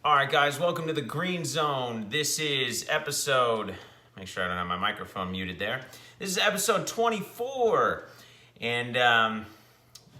All right, guys, welcome to the Green Zone. This is episode, make sure I don't have my microphone muted there. This is episode 24. And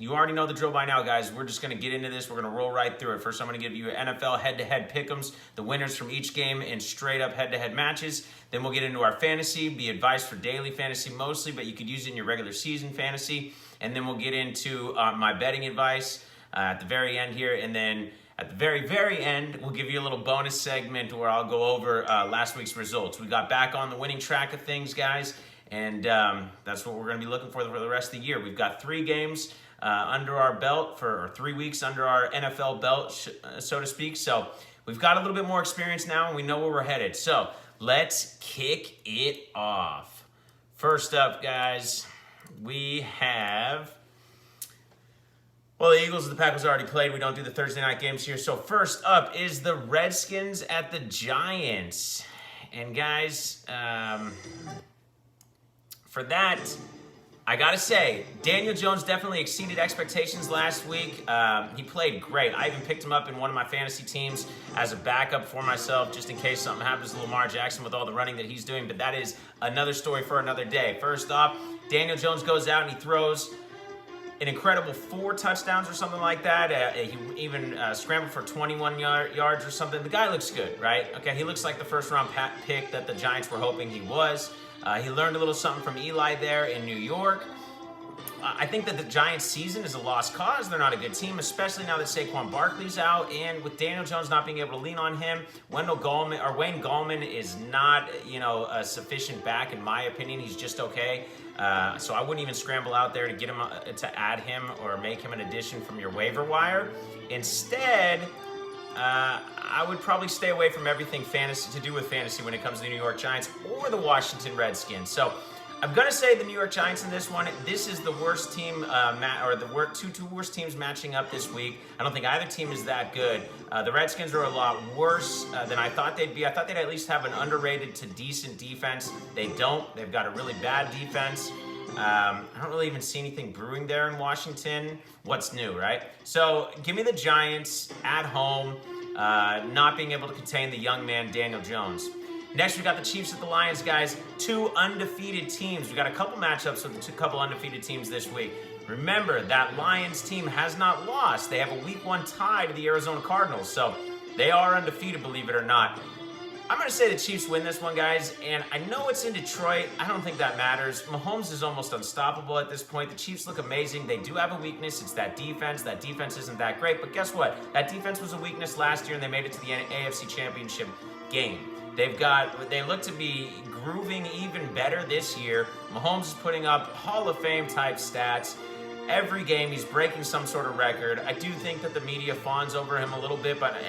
you already know the drill by now, guys. We're just going to get into this. We're going to roll right through it. First, I'm going to give you NFL head-to-head pick-ems, the winners from each game in straight-up head-to-head matches. Then we'll get into our fantasy, be advice for daily fantasy mostly, but you could use it in your regular season fantasy. And then we'll get into my betting advice at the very end here. And then at the very, very end, we'll give you a little bonus segment where I'll go over last week's results. We got back on the winning track of things, guys, and that's what we're going to be looking for the rest of the year. We've got 3 games under our belt, or 3 weeks under our NFL belt, so to speak. So we've got a little bit more experience now, and we know where we're headed. So let's kick it off. First up, guys, we have... Well, the Eagles and the Packers already played. We don't do the Thursday night games here. So first up is the Redskins at the Giants. And guys, for that, I got to say, Daniel Jones definitely exceeded expectations last week. He played great. I even picked him up in one of my fantasy teams as a backup for myself, just in case something happens to Lamar Jackson with all the running that he's doing. But that is another story for another day. First off, Daniel Jones goes out and he throws an incredible 4 touchdowns or something like that. He even scrambled for 21 yards or something. The guy looks good, right? Okay, he looks like the first-round pick that the Giants were hoping he was. He learned a little something from Eli there in New York. I think that the Giants' season is a lost cause. They're not a good team, especially now that Saquon Barkley's out, and with Daniel Jones not being able to lean on him. Wayne Gallman is not, a sufficient back in my opinion. He's just okay. So I wouldn't even scramble out there to get him to add him or make him an addition from your waiver wire. Instead, I would probably stay away from everything to do with fantasy when it comes to the New York Giants or the Washington Redskins. So I'm going to say the New York Giants in this one. This is the worst team, two worst teams matching up this week. I don't think either team is that good. The Redskins are a lot worse than I thought they'd be. I thought they'd at least have an underrated to decent defense. They don't. They've got a really bad defense. I don't really even see anything brewing there in Washington. What's new, right? So give me the Giants at home, not being able to contain the young man Daniel Jones. Next, we got the Chiefs at the Lions, guys. 2 undefeated teams. We got a couple matchups with a couple undefeated teams this week. Remember, that Lions team has not lost. They have a Week 1 tie to the Arizona Cardinals, so they are undefeated, believe it or not. I'm going to say the Chiefs win this one, guys, and I know it's in Detroit. I don't think that matters. Mahomes is almost unstoppable at this point. The Chiefs look amazing. They do have a weakness. It's that defense. That defense isn't that great, but guess what? That defense was a weakness last year, and they made it to the AFC Championship game. They look to be grooving even better this year. Mahomes is putting up Hall of Fame type stats. Every game he's breaking some sort of record. I do think that the media fawns over him a little bit, but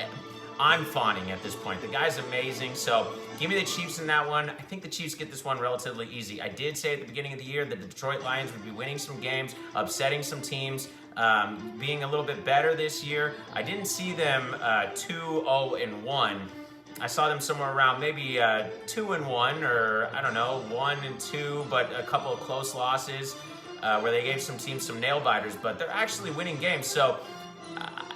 I'm fawning at this point. The guy's amazing, so give me the Chiefs in that one. I think the Chiefs get this one relatively easy. I did say at the beginning of the year that the Detroit Lions would be winning some games, upsetting some teams, being a little bit better this year. I didn't see them 2-0-1. I saw them somewhere around maybe 2-1, or I don't know, 1-2, but a couple of close losses where they gave some teams some nail biters, but they're actually winning games. So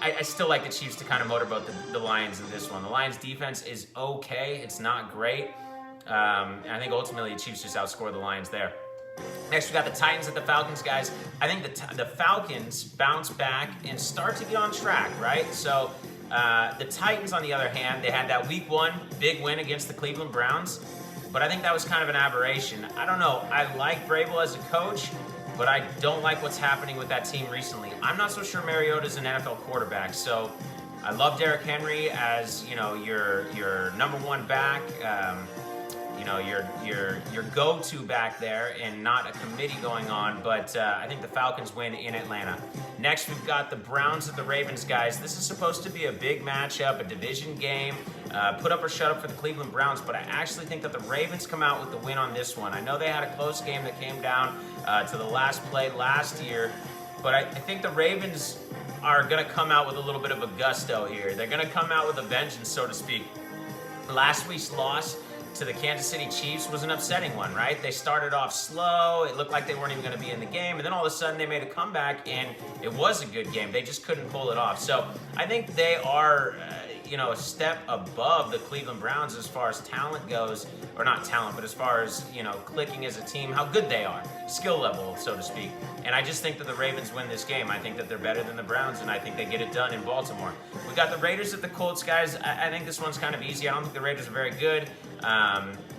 I still like the Chiefs to kind of motorboat the Lions in this one. The Lions defense is okay. It's not great. And I think ultimately the Chiefs just outscore the Lions there. Next, we got the Titans at the Falcons, guys. I think the Falcons bounce back and start to get on track, right? So the Titans, on the other hand, they had that Week 1 big win against the Cleveland Browns, but I think that was kind of an aberration. I don't know. I like Vrabel as a coach, but I don't like what's happening with that team recently. I'm not so sure Mariota's an NFL quarterback, so I love Derrick Henry as your number 1 back. Your go-to back there, and not a committee going on, but I think the Falcons win in Atlanta. Next, we've got the Browns at the Ravens, guys. This is supposed to be a big matchup, a division game, put up or shut up for the Cleveland Browns, but I actually think that the Ravens come out with the win on this one. I know they had a close game that came down to the last play last year, but I think the Ravens are going to come out with a little bit of a gusto here. They're going to come out with a vengeance, so to speak. Last week's loss to the Kansas City Chiefs was an upsetting one, right? They started off slow. It looked like they weren't even going to be in the game. And then all of a sudden they made a comeback, and it was a good game. They just couldn't pull it off. So I think they are, a step above the Cleveland Browns as far as talent goes, or not talent, but as far as, clicking as a team, how good they are, skill level, so to speak. And I just think that the Ravens win this game. I think that they're better than the Browns, and I think they get it done in Baltimore. We got the Raiders at the Colts, guys. I think this one's kind of easy. I don't think the Raiders are very good.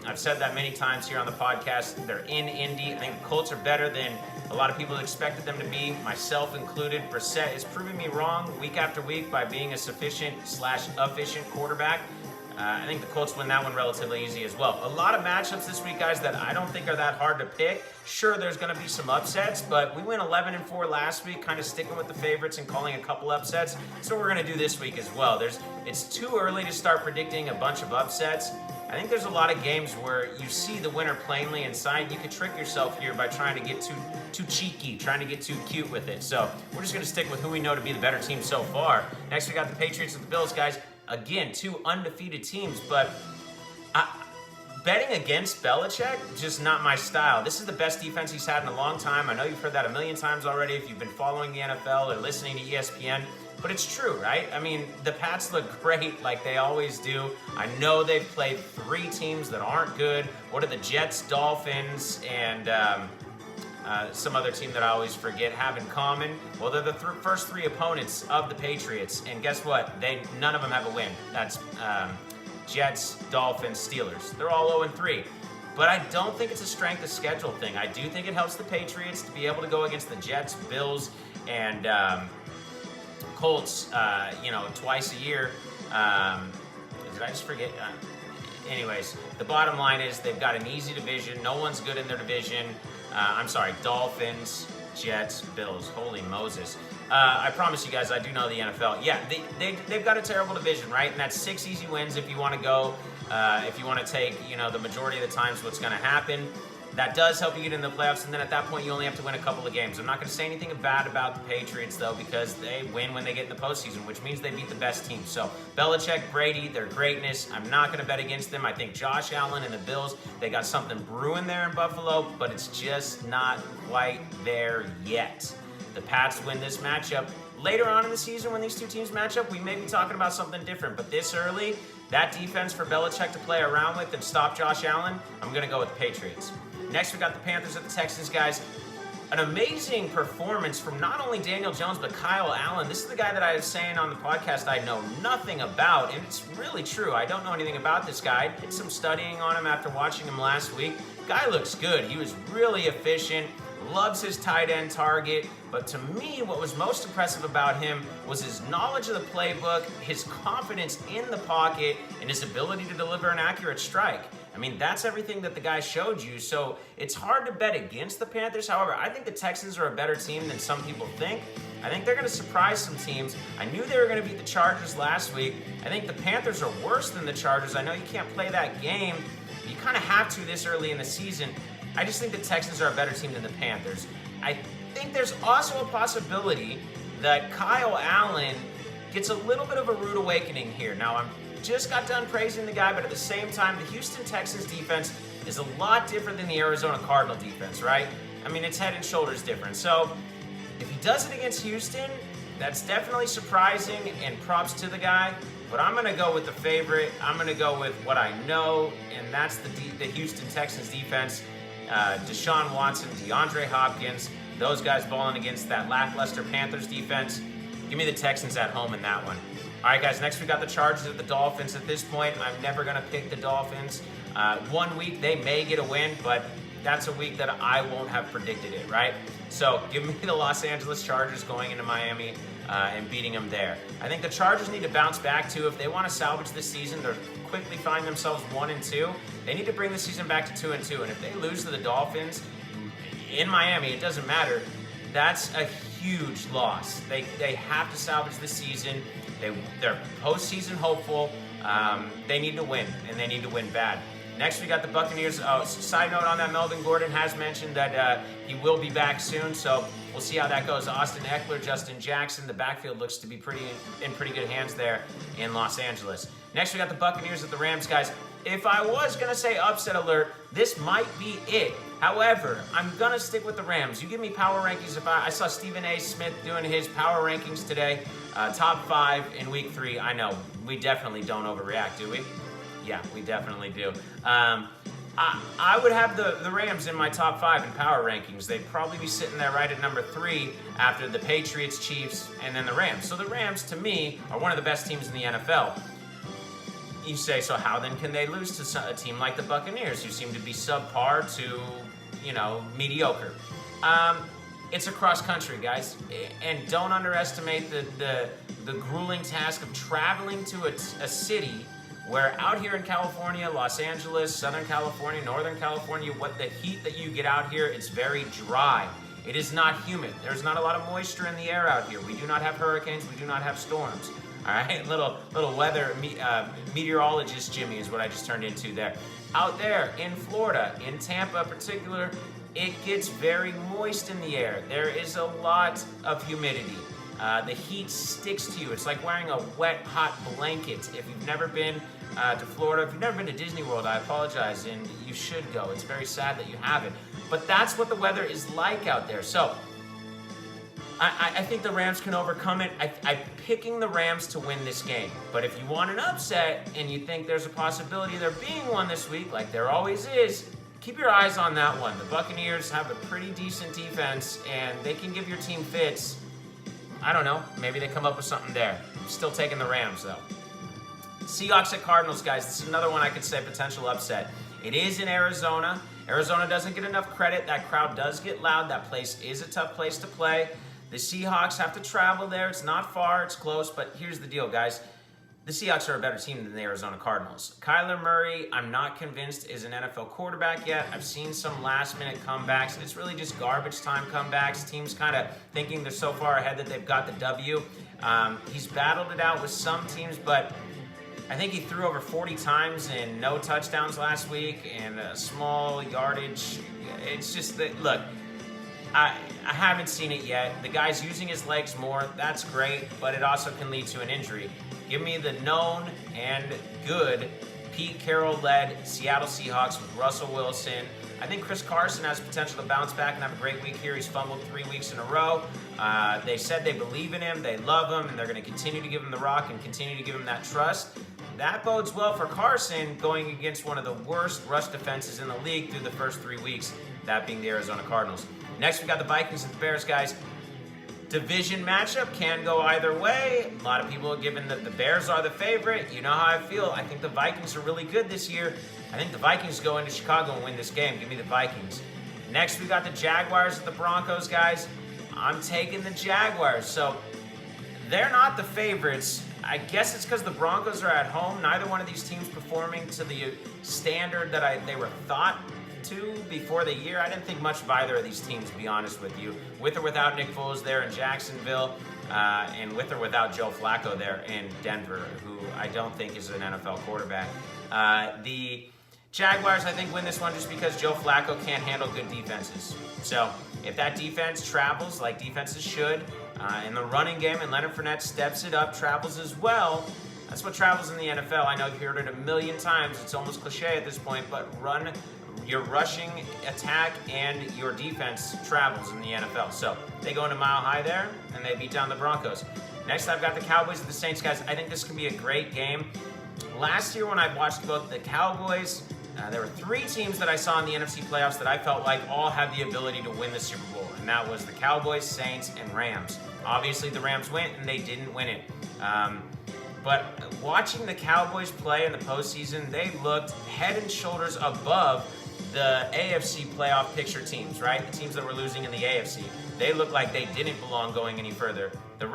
I've said that many times here on the podcast. They're in Indy. I think the Colts are better than a lot of people expected them to be, myself included. Brissett is proving me wrong week after week by being a sufficient/efficient quarterback. I think the Colts win that one relatively easy as well. A lot of matchups this week, guys, that I don't think are that hard to pick. Sure, there's going to be some upsets, but we went 11-4 last week, kind of sticking with the favorites and calling a couple upsets. So we're going to do this week as well. It's too early to start predicting a bunch of upsets. I think there's a lot of games where you see the winner plainly in sight. You could trick yourself here by trying to get too cheeky, trying to get too cute with it. So we're just going to stick with who we know to be the better team so far. Next, we got the Patriots and the Bills, guys. Again, two undefeated teams, but betting against Belichick, just not my style. This is the best defense he's had in a long time. I know you've heard that a million times already if you've been following the NFL or listening to ESPN. But it's true, right? I mean, the Pats look great like they always do. I know they've played three teams that aren't good. What are the Jets, Dolphins, and some other team that I always forget have in common? Well, they're the first three opponents of the Patriots. And guess what? None of them have a win. That's Jets, Dolphins, Steelers. They're all 0-3. But I don't think it's a strength of schedule thing. I do think it helps the Patriots to be able to go against the Jets, Bills, and Colts, twice a year. Did I just forget? Anyways, the bottom line is they've got an easy division. No one's good in their division. Dolphins, Jets, Bills. Holy Moses. I promise you guys, I do know the NFL. Yeah, they've got a terrible division, right? And that's 6 easy wins if you want to go, if you want to take, the majority of the times what's going to happen. That does help you get into the playoffs, and then at that point, you only have to win a couple of games. I'm not going to say anything bad about the Patriots, though, because they win when they get in the postseason, which means they beat the best team. So Belichick, Brady, their greatness, I'm not going to bet against them. I think Josh Allen and the Bills, they got something brewing there in Buffalo, but it's just not quite there yet. The Pats win this matchup. Later on in the season, when these two teams match up, we may be talking about something different, but this early, that defense for Belichick to play around with and stop Josh Allen, I'm going to go with the Patriots. Next, we got the Panthers at the Texans, guys. An amazing performance from not only Daniel Jones, but Kyle Allen. This is the guy that I was saying on the podcast I know nothing about, and it's really true. I don't know anything about this guy. I did some studying on him after watching him last week. Guy looks good. He was really efficient, loves his tight end target, but to me, what was most impressive about him was his knowledge of the playbook, his confidence in the pocket, and his ability to deliver an accurate strike. I mean, that's everything that the guy showed you, so it's hard to bet against the Panthers. However, I think the Texans are a better team than some people think. I think they're going to surprise some teams. I knew they were going to beat the Chargers last week. I think the Panthers are worse than the Chargers. I know you can't play that game. You kind of have to this early in the season. I just think the Texans are a better team than the Panthers. I think there's also a possibility that Kyle Allen gets a little bit of a rude awakening here. Now, I'm just got done praising the guy, but at the same time, the Houston Texans defense is a lot different than the Arizona Cardinal defense, right? I mean, it's head and shoulders different. So if he does it against Houston, that's definitely surprising, and props to the guy. But I'm going to go with the favorite. I'm going to go with what I know, and that's the Houston Texans defense. Deshaun Watson, DeAndre Hopkins, those guys balling against that lackluster Panthers defense. Give me the Texans at home in that one. All right, guys, next we got the Chargers at the Dolphins. At this point, I'm never going to pick the Dolphins. 1 week, they may get a win, but that's a week that I won't have predicted it, right? So give me the Los Angeles Chargers going into Miami and beating them there. I think the Chargers need to bounce back, too. If they want to salvage this season, they're quickly find themselves 1-2. They need to bring the season back to 2-2. And if they lose to the Dolphins in Miami, it doesn't matter. That's a huge loss. They have to salvage the season. They're postseason hopeful. They need to win, and they need to win bad. Next, we got the Buccaneers. Side note on that, Melvin Gordon has mentioned that he will be back soon, so we'll see how that goes. Austin Eckler, Justin Jackson, the backfield looks to be in pretty good hands there in Los Angeles. Next, we got the Buccaneers at the Rams, guys. If I was going to say upset alert, this might be it. However, I'm going to stick with the Rams. You give me power rankings. If I saw Stephen A. Smith doing his power rankings today, top 5 in week 3. I know, we definitely don't overreact, do we? Yeah, we definitely do. I would have the Rams in my top 5 in power rankings. They'd probably be sitting there right at number 3 after the Patriots, Chiefs, and then the Rams. So the Rams, to me, are one of the best teams in the NFL. You say, so how then can they lose to a team like the Buccaneers, who seem to be subpar to, mediocre? It's a cross country, guys, and don't underestimate the grueling task of traveling to a city where out here in California, Los Angeles, Southern California, Northern California, what the heat that you get out here, it's very dry. It is not humid. There's not a lot of moisture in the air out here. We do not have hurricanes. We do not have storms. All right, little weather meteorologist Jimmy is what I just turned into there. Out there in Florida, in Tampa in particular, it gets very moist in the air. There is a lot of humidity. The heat sticks to you. It's like wearing a wet, hot blanket. If you've never been to Florida, if you've never been to Disney World, I apologize, and you should go. It's very sad that you haven't. But that's what the weather is like out there. So I think the Rams can overcome it. I'm picking the Rams to win this game. But if you want an upset and you think there's a possibility of there being one this week, like there always is, keep your eyes on that one. The Buccaneers have a pretty decent defense, and they can give your team fits. I don't know. Maybe they come up with something there. I'm still taking the Rams, though. Seahawks at Cardinals, guys. This is another one I could say potential upset. It is in Arizona. Arizona doesn't get enough credit. That crowd does get loud. That place is a tough place to play. The Seahawks have to travel there. It's not far. It's close. But here's the deal, guys. The Seahawks are a better team than the Arizona Cardinals. Kyler Murray, I'm not convinced, is an NFL quarterback yet. I've seen some last-minute comebacks. It's really just garbage time comebacks. Teams kind of thinking they're so far ahead that they've got the W. He's battled it out with some teams, but I think he threw over 40 times and no touchdowns last week and a small yardage. It's just that, look, I haven't seen it yet. The guy's using his legs more. That's great, but it also can lead to an injury. Give me the known and good Pete Carroll-led Seattle Seahawks with Russell Wilson. I think Chris Carson has potential to bounce back and have a great week here. He's fumbled 3 weeks in a row. They said they believe in him, they love him, and they're going to continue to give him the rock and continue to give him that trust. That bodes well for Carson going against one of the worst rush defenses in the league through the first 3 weeks, that being the Arizona Cardinals. Next, we got the Vikings and the Bears, guys. Division matchup can go either way. A lot of people are giving that the Bears are the favorite. You know how I feel. I think the Vikings are really good this year. I think the Vikings go into Chicago and win this game. Give me the Vikings. Next, we got the Jaguars and the Broncos, guys. I'm taking the Jaguars. So they're not the favorites. I guess it's because the Broncos are at home. Neither one of these teams performing to the standard that they were thought to before the year. I didn't think much of either of these teams, to be honest with you. With or without Nick Foles there in Jacksonville, and with or without Joe Flacco there in Denver, who I don't think is an NFL quarterback. The Jaguars, I think, win this one just because Joe Flacco can't handle good defenses. So if that defense travels like defenses should, in the running game, and Leonard Fournette steps it up, travels as well. That's what travels in the NFL. I know you've heard it a million times. It's almost cliche at this point, but your rushing attack and your defense travels in the NFL. So they go into Mile High there, and they beat down the Broncos. Next, I've got the Cowboys and the Saints, guys. I think this can be a great game. Last year when I watched both the Cowboys, there were 3 teams that I saw in the NFC playoffs that I felt like all had the ability to win the Super Bowl, and that was the Cowboys, Saints, and Rams. Obviously, the Rams went, and they didn't win it. But watching the Cowboys play in the postseason, they looked head and shoulders above the AFC playoff picture teams, right? The teams that were losing in the AFC. They looked like they didn't belong going any further. The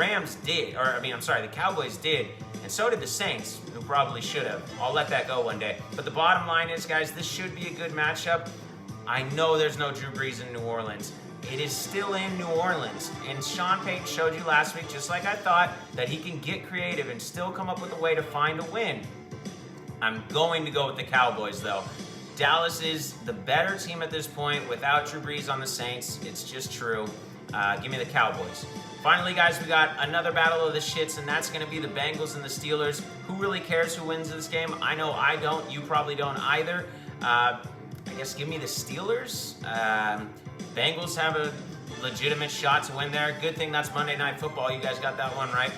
Cowboys did, and so did the Saints, who probably should have. I'll let that go one day. But the bottom line is, guys, this should be a good matchup. I know there's no Drew Brees in New Orleans. It is still in New Orleans. And Sean Payton showed you last week, just like I thought, that he can get creative and still come up with a way to find a win. I'm going to go with the Cowboys, though. Dallas is the better team at this point without Drew Brees on the Saints. It's just true. Give me the Cowboys. Finally, guys, we got another battle of the shits, and that's going to be the Bengals and the Steelers. Who really cares who wins this game? I know I don't. You probably don't either. I guess give me the Steelers. Bengals have a legitimate shot to win there. Good thing that's Monday Night Football. You guys got that one right.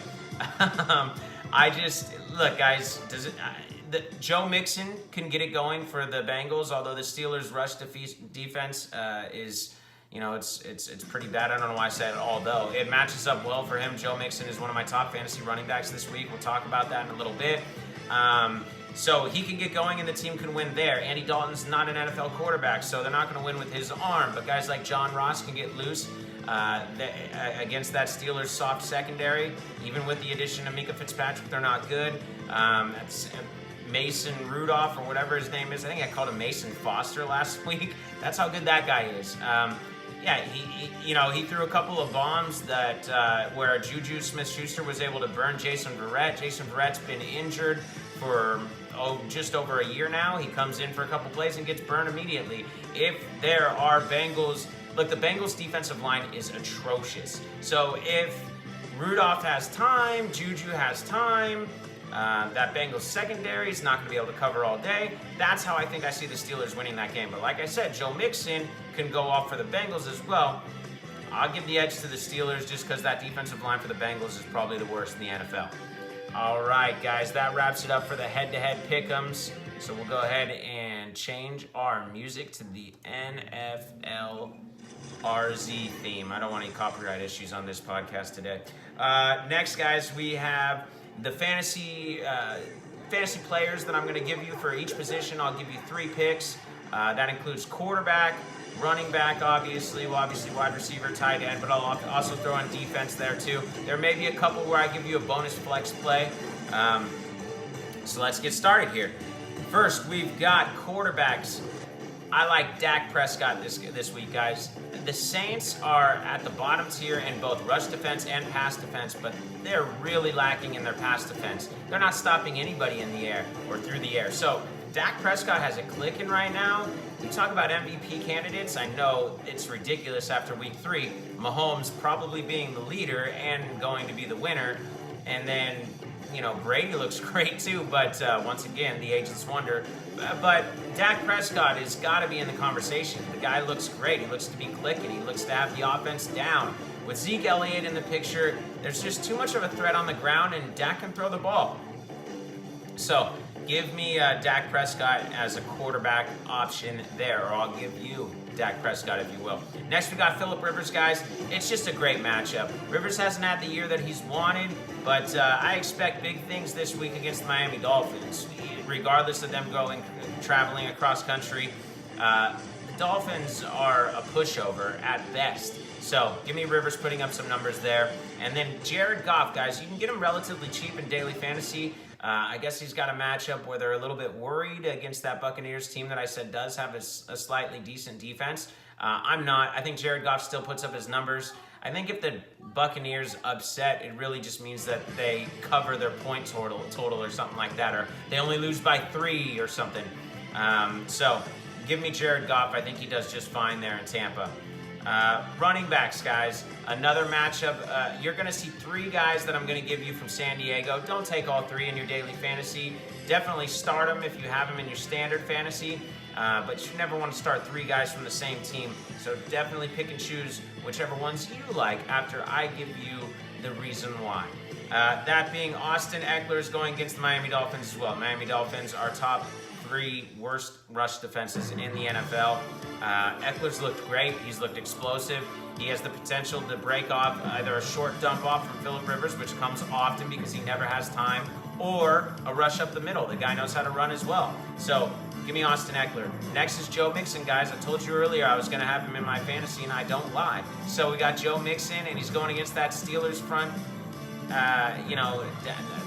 Look, guys, Joe Mixon can get it going for the Bengals, although the Steelers' rush defense is, it's pretty bad. I don't know why I said although. It matches up well for him. Joe Mixon is one of my top fantasy running backs this week. We'll talk about that in a little bit. So he can get going and the team can win there. Andy Dalton's not an NFL quarterback, so they're not going to win with his arm. But guys like John Ross can get loose against that Steelers soft secondary. Even with the addition of Mika Fitzpatrick, they're not good. That's Mason Rudolph or whatever his name is. I think I called him Mason Foster last week. That's how good that guy is. He threw a couple of bombs that where Juju Smith-Schuster was able to burn Jason Verrett. Jason Verrett's been injured for just over a year now. He comes in for a couple plays and gets burned immediately. If there are Bengals, look, the Bengals defensive line is atrocious. So if Rudolph has time, Juju has time, that Bengals secondary is not going to be able to cover all day. That's how I think I see the Steelers winning that game. But like I said, Joe Mixon can go off for the Bengals as well. I'll give the edge to the Steelers just because that defensive line for the Bengals is probably the worst in the NFL. All right, guys, that wraps it up for the head-to-head pick-ems. So we'll go ahead and change our music to the NFL RZ theme. I don't want any copyright issues on this podcast today. Next, guys, we have the fantasy players that I'm going to give you for each position. I'll give you 3 picks. That includes quarterback, running back, obviously wide receiver, tight end, but I'll also throw in defense there too. There may be a couple where I give you a bonus flex play. So let's get started here. First, we've got quarterbacks. I like Dak Prescott this week, guys. The Saints are at the bottom tier in both rush defense and pass defense, but they're really lacking in their pass defense. They're not stopping anybody in the air or through the air. So Dak Prescott has it clicking right now. You talk about MVP candidates. I know it's ridiculous after week 3. Mahomes probably being the leader and going to be the winner. And then, Brady looks great too, but once again, the agent's wonder. But Dak Prescott has got to be in the conversation. The guy looks great. He looks to be clicking. He looks to have the offense down. With Zeke Elliott in the picture, there's just too much of a threat on the ground, and Dak can throw the ball. So give me Dak Prescott as a quarterback option there, or I'll give you Dak Prescott, if you will. Next, we got Phillip Rivers, guys. It's just a great matchup. Rivers hasn't had the year that he's wanted, but I expect big things this week against the Miami Dolphins, regardless of them traveling across country. The Dolphins are a pushover at best. So give me Rivers putting up some numbers there. And then Jared Goff, guys, you can get him relatively cheap in daily fantasy. I guess he's got a matchup where they're a little bit worried against that Buccaneers team that I said does have a slightly decent defense. I'm not. I think Jared Goff still puts up his numbers. I think if the Buccaneers upset, it really just means that they cover their point total or something like that, or they only lose by 3 or something. So give me Jared Goff. I think he does just fine there in Tampa. Running backs, guys. Another matchup. You're going to see 3 guys that I'm going to give you from San Diego. Don't take all 3 in your daily fantasy. Definitely start them if you have them in your standard fantasy. But you never want to start 3 guys from the same team. So definitely pick and choose whichever ones you like after I give you the reason why. That being Austin Eckler is going against the Miami Dolphins as well. Miami Dolphins are top 3 worst rush defenses in the NFL. Eckler's looked great. He's looked explosive. He has the potential to break off either a short dump off from Phillip Rivers, which comes often because he never has time, or a rush up the middle. The guy knows how to run as well. So give me Austin Eckler. Next is Joe Mixon, guys. I told you earlier I was going to have him in my fantasy, and I don't lie. So we got Joe Mixon, and he's going against that Steelers front.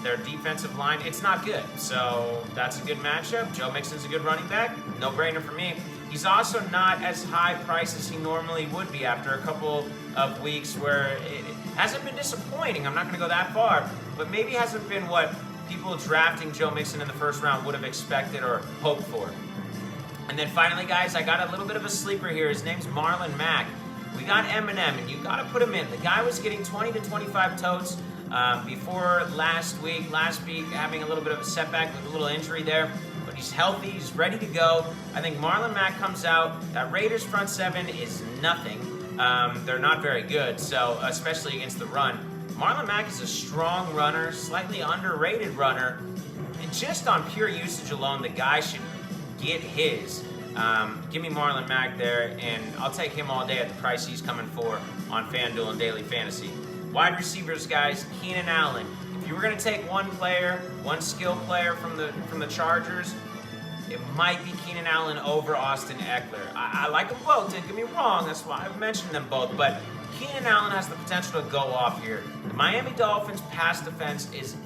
Their defensive line, it's not good. So that's a good matchup. Joe Mixon's a good running back. No-brainer for me. He's also not as high priced as he normally would be after a couple of weeks where it hasn't been disappointing. I'm not going to go that far, but maybe hasn't been what people drafting Joe Mixon in the first round would have expected or hoped for. And then finally, guys, I got a little bit of a sleeper here. His name's Marlon Mack. We got Eminem, and you got to put him in. The guy was getting 20 to 25 totes before last week having a little bit of a setback with a little injury there. But He's healthy. He's ready to go. I think Marlon Mack comes out. That Raiders front seven is nothing. They're not very good, so especially against the run. Marlon Mack is a strong runner, slightly underrated runner. And just on pure usage alone, the guy should get his. Give me Marlon Mack there, and I'll take him all day at the price he's coming for on FanDuel and Daily Fantasy. Wide receivers, guys, Keenan Allen. If you were going to take one player, one skill player from the Chargers, it might be Keenan Allen over Austin Eckler. I like them both, don't get me wrong, that's why I've mentioned them both, but Keenan Allen has the potential to go off here. The Miami Dolphins' pass defense is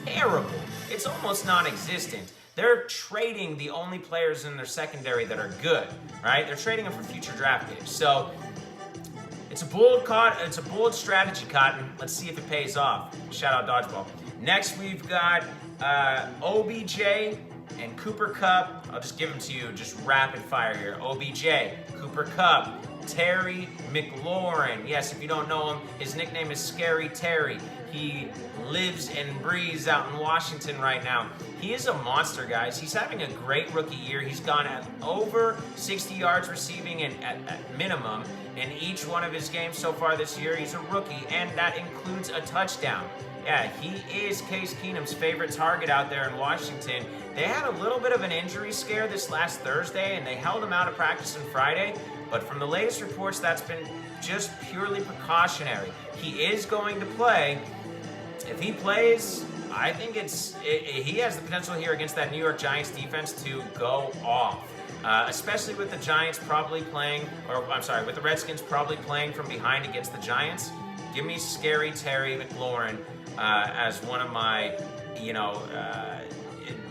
terrible. It's almost non-existent. They're trading the only players in their secondary that are good, right? They're trading them for future draft picks. So it's a bold strategy, Cotton. Let's see if it pays off. Shout out Dodgeball. Next, we've got OBJ and Cooper Kupp. I'll just give them to you, just rapid fire here. OBJ, Cooper Kupp, Terry McLaurin. Yes, if you don't know him, his nickname is Scary Terry. He lives and breathes out in Washington right now. He is a monster, guys. He's having a great rookie year. He's gone at over 60 yards receiving and at minimum in each one of his games so far this year. He's a rookie, and that includes a touchdown. Yeah, he is Case Keenum's favorite target out there in Washington. They had a little bit of an injury scare this last Thursday, and they held him out of practice on Friday. But from the latest reports, that's been just purely precautionary. He is going to play. If he plays, I think he has the potential here against that New York Giants defense to go off. Especially with the Giants probably playing, with the Redskins probably playing from behind against the Giants. Give me Scary Terry McLaurin as one of my,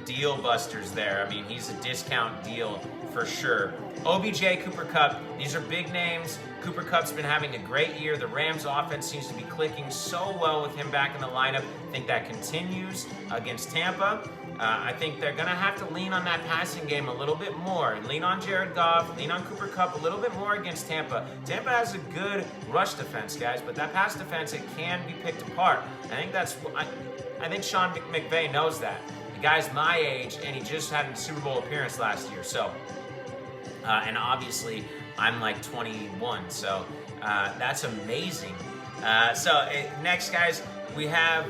deal busters there. I mean, he's a discount deal for sure. OBJ, Cooper Kupp, these are big names. Cooper Kupp's been having a great year. The Rams offense seems to be clicking so well with him back in the lineup. I think that continues against Tampa. I think they're going to have to lean on that passing game a little bit more. Lean on Jared Goff, lean on Cooper Kupp a little bit more against Tampa. Tampa has a good rush defense, guys, but that pass defense, it can be picked apart. I think Sean McVay knows that. The guy's my age, and he just had a Super Bowl appearance last year, so... and obviously, I'm like 21, so that's amazing. Next, guys, we have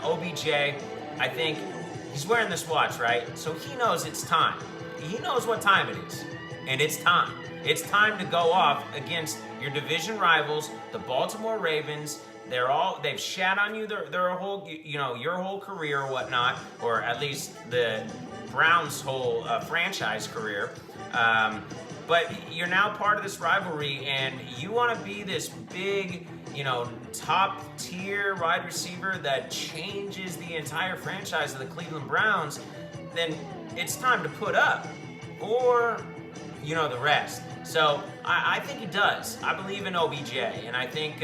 OBJ. I think he's wearing this watch, right? So he knows it's time. He knows what time it is, and it's time. It's time to go off against your division rivals, the Baltimore Ravens. They've shat on you their whole, your whole career or whatnot, or at least the Browns' whole franchise career. But you're now part of this rivalry, and you want to be this big, top tier wide receiver that changes the entire franchise of the Cleveland Browns, then it's time to put up, or, the rest. So I think he does. I believe in OBJ, and I think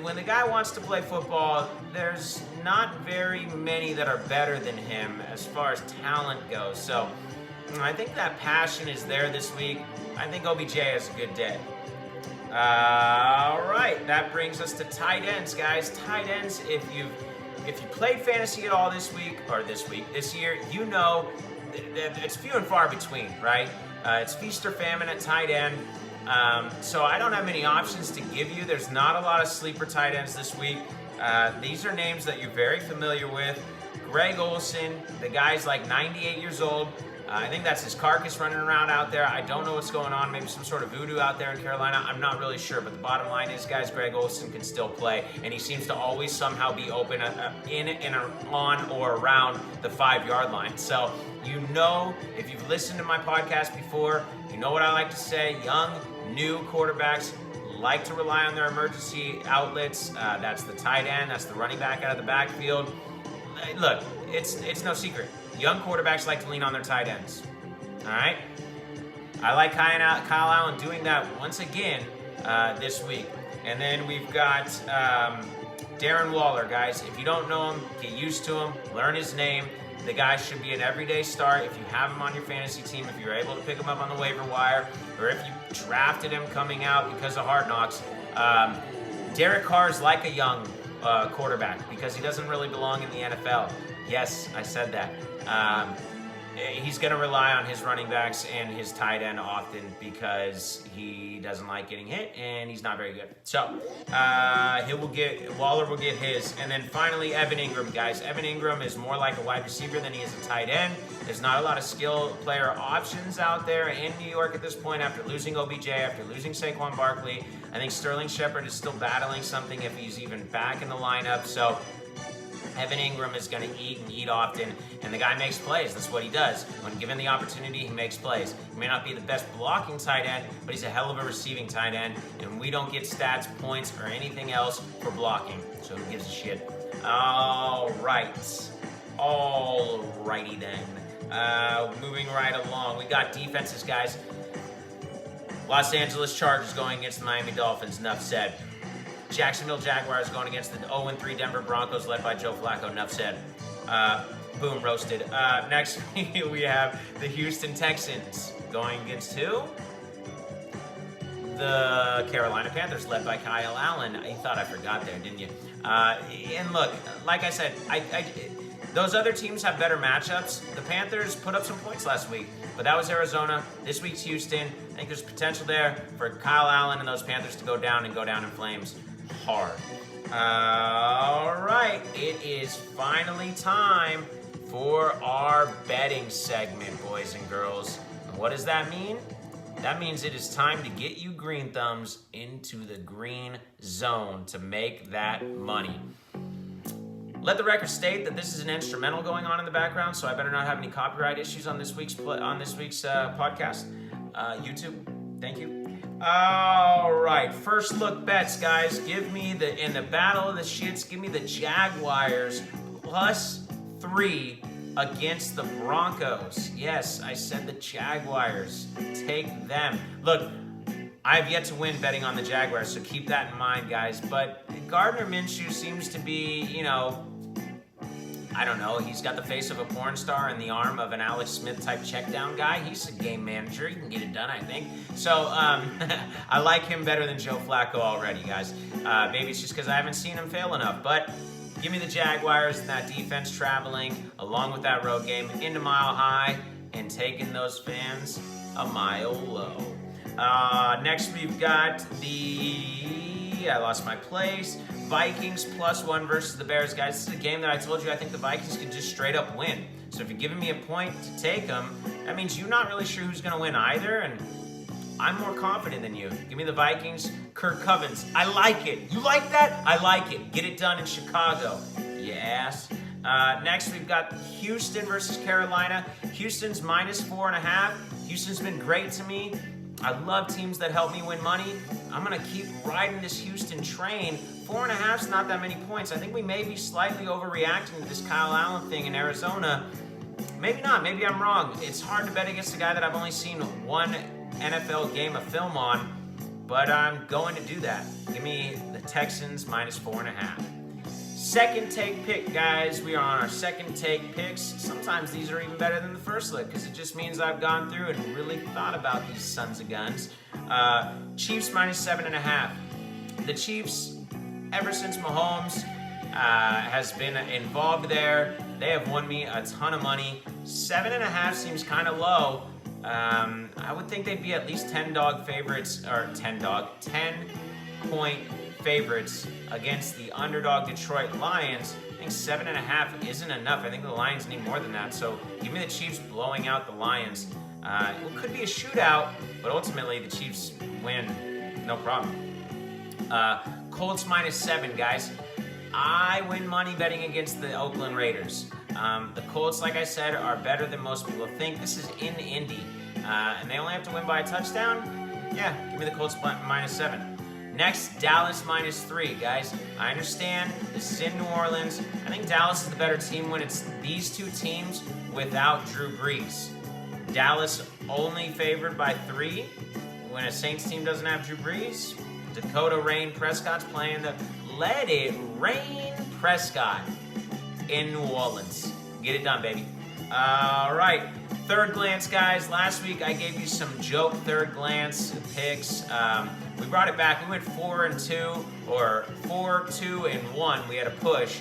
when the guy wants to play football, there's not very many that are better than him as far as talent goes. So I think that passion is there this week. I think OBJ has a good day. All right, that brings us to tight ends, guys. Tight ends, if you played fantasy at all this year, it's few and far between, right? It's feast or famine at tight end. So I don't have many options to give you. There's not a lot of sleeper tight ends this week. These are names that you're very familiar with. Greg Olsen, the guy's like 98 years old. I think that's his carcass running around out there. I don't know what's going on. Maybe some sort of voodoo out there in Carolina. I'm not really sure. But the bottom line is, guys, Greg Olsen can still play. And he seems to always somehow be open on or around the 5-yard line. So, if you've listened to my podcast before, you know what I like to say. Young, new quarterbacks like to rely on their emergency outlets. That's the tight end. That's the running back out of the backfield. Look, it's no secret. Young quarterbacks like to lean on their tight ends. All right? I like Kyle Allen doing that once again this week. And then we've got Darren Waller, guys. If you don't know him, get used to him. Learn his name. The guy should be an everyday start if you have him on your fantasy team, if you're able to pick him up on the waiver wire, or if you drafted him coming out because of Hard Knocks. Derek Carr is like a young quarterback because he doesn't really belong in the NFL. Yes, I said that. he's going to rely on his running backs and his tight end often because he doesn't like getting hit and he's not very good. So Waller will get his. And then finally, Evan Ingram, guys. Evan Ingram is more like a wide receiver than he is a tight end. There's not a lot of skill player options out there in New York at this point after losing OBJ, after losing Saquon Barkley. I think Sterling Shepard is still battling something if he's even back in the lineup. So Evan Ingram is going to eat and eat often, and the guy makes plays. That's what he does. When given the opportunity, he makes plays. He may not be the best blocking tight end, but he's a hell of a receiving tight end, and we don't get stats, points, or anything else for blocking, so who gives a shit? All right. All righty then. Moving right along. We got defenses, guys. Los Angeles Chargers going against the Miami Dolphins, enough said. Jacksonville Jaguars going against the 0-3 Denver Broncos led by Joe Flacco, enough said. Boom, roasted. Next, we have the Houston Texans going against who? The Carolina Panthers led by Kyle Allen. You thought I forgot there, didn't you? And look, like I said, those other teams have better matchups. The Panthers put up some points last week, but that was Arizona. This week's Houston. I think there's potential there for Kyle Allen and those Panthers to go down in flames hard. All right, it is finally time for our betting segment, boys and girls. And what does that mean? That means it is time to get you green thumbs into the green zone to make that money. Let the record state that this is an instrumental going on in the background, so I better not have any copyright issues on this week's podcast. YouTube, thank you. All right, first look bets, guys. Give me in the battle of the shits, give me the Jaguars +3 against the Broncos. Yes, I said the Jaguars. Take them. Look, I've yet to win betting on the Jaguars, so keep that in mind, guys. But Gardner Minshew seems to be, I don't know, he's got the face of a porn star and the arm of an Alex Smith type check down guy. He's a game manager. He can get it done, I think. So I like him better than Joe Flacco already, guys. Maybe it's just because I haven't seen him fail enough. But give me the Jaguars and that defense traveling along with that road game into Mile High and taking those fans a mile low. Next we've got I lost my place. Vikings +1 versus the Bears, guys. This is a game that I told you I think the Vikings could just straight up win. So if you're giving me a point to take them, that means you're not really sure who's going to win either, and I'm more confident than you. Give me the Vikings. Kirk Cousins. I like it. You like that? I like it. Get it done in Chicago. Yes. Next, we've got Houston versus Carolina. Houston's -4.5. Houston's been great to me. I love teams that help me win money. I'm going to keep riding this Houston train. 4.5's not that many points. I think we may be slightly overreacting to this Kyle Allen thing in Arizona. Maybe not. Maybe I'm wrong. It's hard to bet against a guy that I've only seen one NFL game of film on, but I'm going to do that. Give me the Texans -4.5. Second take pick, guys. We are on our second take picks. Sometimes these are even better than the first look because it just means I've gone through and really thought about these sons of guns. Chiefs -7.5. The Chiefs, ever since Mahomes has been involved there, they have won me a ton of money. 7.5 seems kind of low. I would think they'd be at least 10-point favorites against the underdog Detroit Lions. I think 7.5 isn't enough. I think the Lions need more than that. So give me the Chiefs blowing out the Lions. It could be a shootout, but ultimately the Chiefs win, no problem. Colts -7, guys. I win money betting against the Oakland Raiders. The Colts, like I said, are better than most people think. This is in Indy, and they only have to win by a touchdown. Yeah, give me the Colts -7. Next, Dallas -3, guys. I understand this is in New Orleans. I think Dallas is the better team when it's these two teams without Drew Brees. Dallas only favored by 3 when a Saints team doesn't have Drew Brees. Dakota Rain Prescott's playing the Let It Rain Prescott in New Orleans. Get it done, baby. All right. Third glance, guys. Last week I gave you some joke third glance picks. We brought it back. We went 4-2 or 4-2-1. We had a push.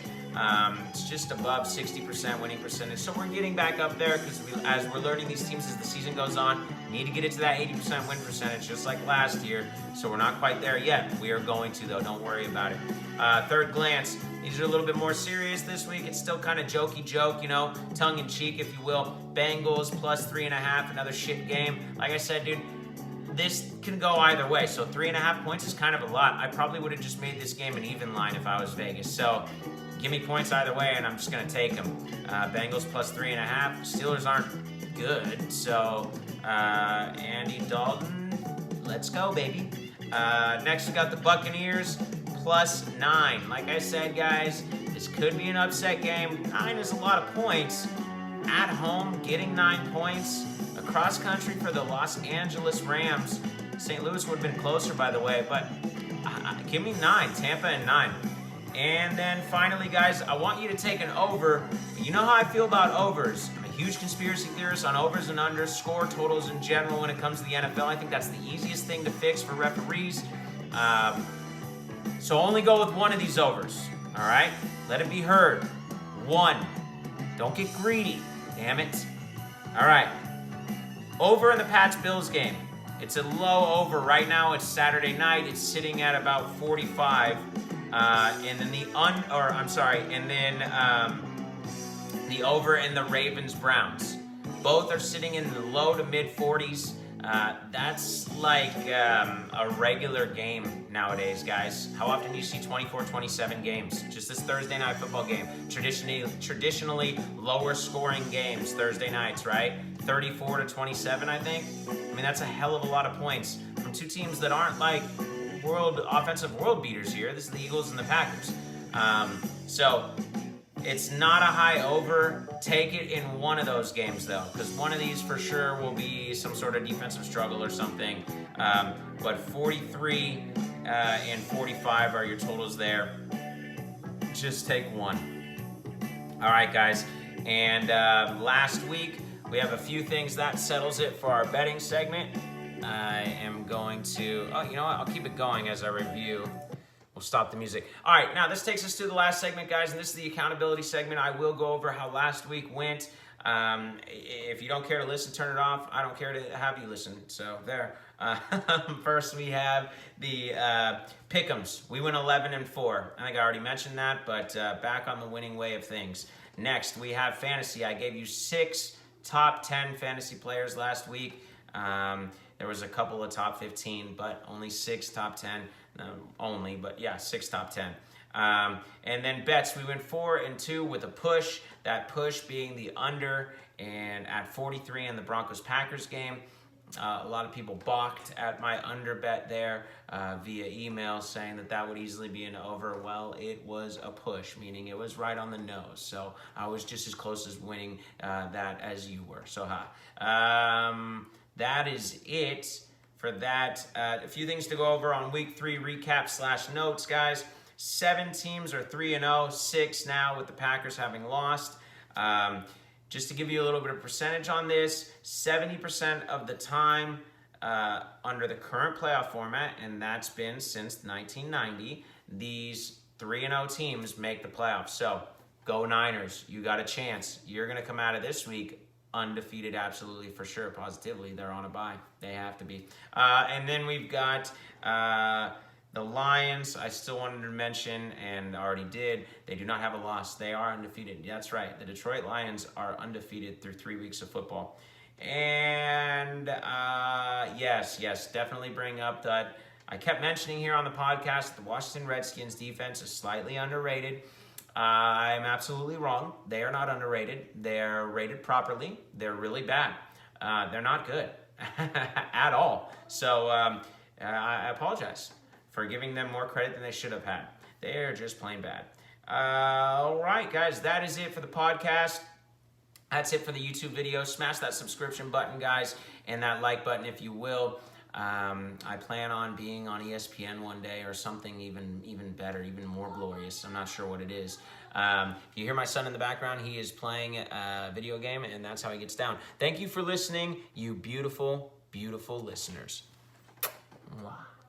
It's just above 60% winning percentage. So we're getting back up there because as we're learning these teams as the season goes on, we need to get it to that 80% win percentage just like last year. So we're not quite there yet. We are going to, though. Don't worry about it. Third glance. These are a little bit more serious this week. It's still kind of jokey joke, tongue-in-cheek, if you will. Bengals plus 3.5, another shit game. Like I said, dude, this can go either way. So 3.5 points is kind of a lot. I probably would have just made this game an even line if I was Vegas. So give me points either way, and I'm just going to take them. Bengals plus 3.5. Steelers aren't good. So Andy Dalton, let's go, baby. Next, we got the Buccaneers plus 9. Like I said, guys, this could be an upset game. 9 is a lot of points. At home, getting 9 points. Across country for the Los Angeles Rams. St. Louis would have been closer, by the way, but give me 9. Tampa and 9. And then finally, guys, I want you to take an over. You know how I feel about overs. I'm a huge conspiracy theorist on overs and unders, score totals in general when it comes to the NFL. I think that's the easiest thing to fix for referees. So only go with one of these overs, all right? Let it be heard. 1. Don't get greedy, damn it. All right. Over in the Pats-Bills game. It's a low over. Right now, it's Saturday night. It's sitting at about 45. And then the over in the Ravens-Browns. Both are sitting in the low to mid 40s. That's like a regular game nowadays, guys. How often do you see 24-27 games? Just this Thursday night football game. Traditionally lower scoring games Thursday nights, right? 34-27, I think. I mean, that's a hell of a lot of points from two teams that aren't like offensive world beaters here. This is the Eagles and the Packers. So it's not a high over. Take it in one of those games, though, because one of these for sure will be some sort of defensive struggle or something. But 43 and 45 are your totals there. Just take one. All right, guys. And last week, we have a few things that settles it for our betting segment. I am going to, you know what? I'll keep it going as I review. We'll stop the music. All right, now this takes us to the last segment, guys, and this is the accountability segment. I will go over how last week went. If you don't care to listen, turn it off. I don't care to have you listen, so there. First, we have the Pick-ems. We went 11-4. I think I already mentioned that, but back on the winning way of things. Next, we have fantasy. I gave you 6 top 10 fantasy players last week. There was a couple of top 15, but only 6 top 10. But yeah, 6 top 10. And then bets, we went 4-2 with a push. That push being the under and at 43 in the Broncos-Packers game. A lot of people balked at my under bet there via email saying that would easily be an over. Well, it was a push, meaning it was right on the nose. So I was just as close as winning that as you were. So that is it for that. A few things to go over on week 3 recap / notes, guys. 7 teams are 3-0, 6 now with the Packers having lost. Just to give you a little bit of percentage on this, 70% of the time under the current playoff format, and that's been since 1990, these 3-0 teams make the playoffs. So go Niners, you got a chance. You're going to come out of this week undefeated, absolutely, for sure, positively. They're on a bye. They have to be. And then we've got the Lions. I still wanted to mention, and already did, they do not have a loss. They are undefeated. That's right. The Detroit Lions are undefeated through 3 weeks of football. And yes, definitely bring up that I kept mentioning here on the podcast, the Washington Redskins defense is slightly underrated. I'm absolutely wrong. They are not underrated. They're rated properly. They're really bad. They're not good at all. So I apologize for giving them more credit than they should have had. They're just plain bad. All right, guys, that is it for the podcast. That's it for the YouTube video. Smash that subscription button, guys, and that like button if you will. I plan on being on ESPN one day or something even better, even more glorious. I'm not sure what it is. If you hear my son in the background, he is playing a video game, and that's how he gets down. Thank you for listening, you beautiful, beautiful listeners. Mwah.